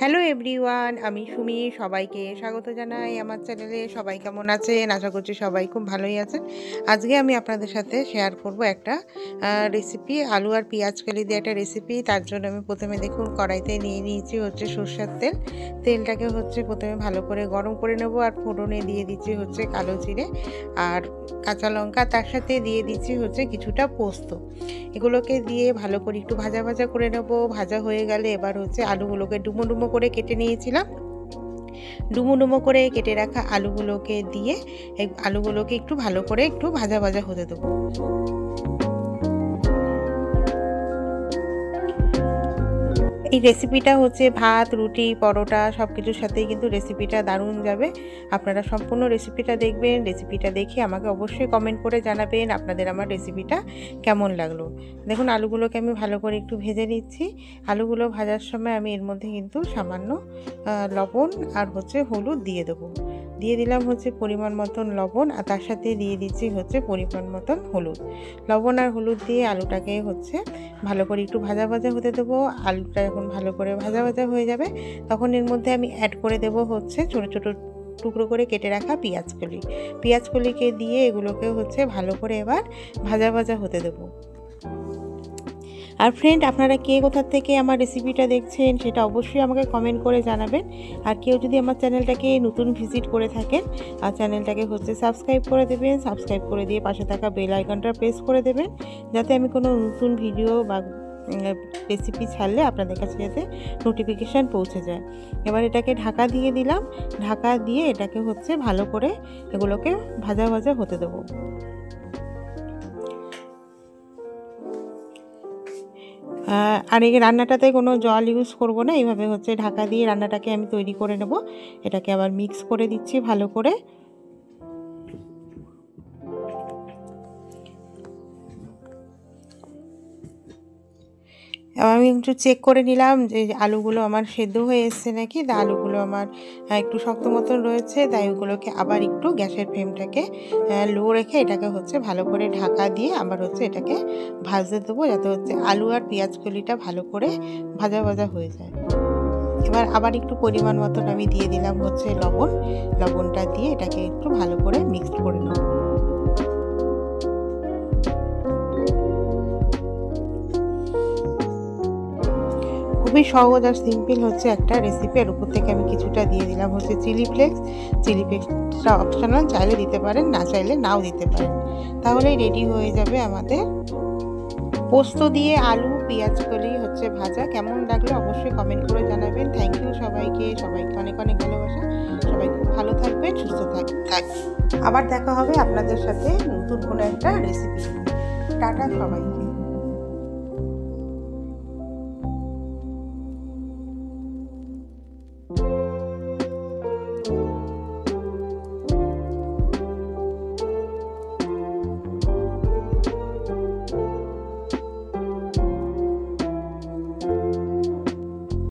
Hello everyone, আমি সুমি। সবাইকে স্বাগত জানাই আমার চ্যানেলে। সবাই কেমন আছেন? আশা করছি সবাই খুব ভালোই আছেন। আজকে আমি আপনাদের সাথে শেয়ার করব একটা রেসিপি, আলু আর পেঁয়াজ কলি দিয়ে একটা রেসিপি। তার জন্য আমি প্রথমে দেখুন কড়াইতে নিয়ে নিয়েছি হচ্ছে সরষের তেল। তেলটাকে হচ্ছে প্রথমে ভালো করে গরম করে নেব, আর ফোড়নে দিয়ে দিচ্ছি হচ্ছে কালো জিরে আর কাঁচা লঙ্কা। তার সাথে দিয়ে দিচ্ছি হচ্ছে কিছুটা পোস্ত। এগুলোকে দিয়ে ভালো করে একটু ভাজা ভাজা করে নেব। ভাজা হয়ে গেলে এবার হচ্ছে আলুগুলোকে ডুমো ডুমো করে কেটে নিয়েছিলাম, ডুমো ডুমো করে কেটে রাখা আলুগুলোকে দিয়ে এই আলুগুলোকে একটু ভালো করে একটু ভাজা ভাজা হতে দেবো। এই রেসিপিটা হচ্ছে ভাত, রুটি, পরোটা সব কিছুর সাথেই কিন্তু রেসিপিটা দারুণ যাবে। আপনারা সম্পূর্ণ রেসিপিটা দেখবেন। রেসিপিটা দেখে আমাকে অবশ্যই কমেন্ট করে জানাবেন আপনাদের আমার রেসিপিটা কেমন লাগলো। দেখুন আলুগুলোকে আমি ভালো করে একটু ভেজে নিচ্ছি। আলুগুলো ভাজার সময় আমি এর মধ্যে কিন্তু সামান্য লবণ আর হচ্ছে হলুদ দিয়ে দেবো। দিয়ে দিলাম হচ্ছে পরিমাণ মতন লবণ, আর তার সাথে দিয়ে দিচ্ছি হচ্ছে পরিমাণ মতন হলুদ। লবণ আর হলুদ দিয়ে আলুটাকে হচ্ছে ভালো করে একটু ভাজা ভাজা হতে দেবো। আলুটা যখন ভালো করে ভাজা ভাজা হয়ে যাবে তখন এর মধ্যে আমি অ্যাড করে দেবো হচ্ছে ছোটো ছোটো টুকরো করে কেটে রাখা পেঁয়াজকলিকে দিয়ে এগুলোকে হচ্ছে ভালো করে এবার ভাজা ভাজা হতে দেবো। আর ফ্রেন্ড, আপনারা কে কোথা থেকে আমার রেসিপিটা দেখছেন সেটা অবশ্যই আমাকে কমেন্ট করে জানাবেন। আর কেউ যদি আমার চ্যানেলটাকে নতুন ভিজিট করে থাকেন, আর চ্যানেলটাকে হচ্ছে সাবস্ক্রাইব করে দেবেন। সাবস্ক্রাইব করে দিয়ে পাশে থাকা বেল আইকনটা প্রেস করে দেবেন, যাতে আমি কোনো নতুন ভিডিও বা রেসিপি ছাড়লে আপনাদের কাছে যাতে নোটিফিকেশান পৌঁছে যায়। এবার এটাকে ঢাকা দিয়ে দিলাম। ঢাকা দিয়ে এটাকে হচ্ছে ভালো করে এগুলোকে ভাজা ভাজা হতে দেবো। আর এই রান্নাটাতে কোনো জল ইউজ করব না, এইভাবে হচ্ছে ঢাকা দিয়ে রান্নাটাকে আমি তৈরি করে নেব। এটাকে আবার মিক্স করে দিচ্ছি ভালো করে। আমি একটু চেক করে নিলাম যে আলুগুলো আমার সেদ্ধ হয়ে এসছে নাকি। তা আলুগুলো আমার একটু শক্ত মতন রয়েছে, তাই ওগুলোকে আবার একটু গ্যাসের ফ্লেমটাকে লো রেখে এটাকে হচ্ছে ভালো করে ঢাকা দিয়ে আবার হচ্ছে এটাকে ভাজতে দেবো, যাতে হচ্ছে আলু আর পেঁয়াজ কলিটা ভালো করে ভাজা ভাজা হয়ে যায়। এবার আবার একটু পরিমাণ মতন আমি দিয়ে দিলাম হচ্ছে লবণটা দিয়ে এটাকে একটু ভালো করে মিক্সড করে নেব। খুবই সহজ আর সিম্পল হচ্ছে একটা রেসিপি। এর উপর থেকে আমি কিছুটা দিয়ে দিলাম হচ্ছে চিলি ফ্লেক্সটা অপশনাল, চাইলে দিতে পারেন, না চাইলে নাও দিতে পারেন। তাহলেই রেডি হয়ে যাবে আমাদের পোস্ত দিয়ে আলু পেঁয়াজ কলি হচ্ছে ভাজা। কেমন লাগলো অবশ্যই কমেন্ট করে জানাবেন। থ্যাংক ইউ সবাইকে অনেক অনেক ভালোবাসা। সবাই খুব ভালো থাকবেন, সুস্থ থাকবেন। আবার দেখা হবে আপনাদের সাথে নতুন কোনো একটা রেসিপি। টাটা সবাইকে।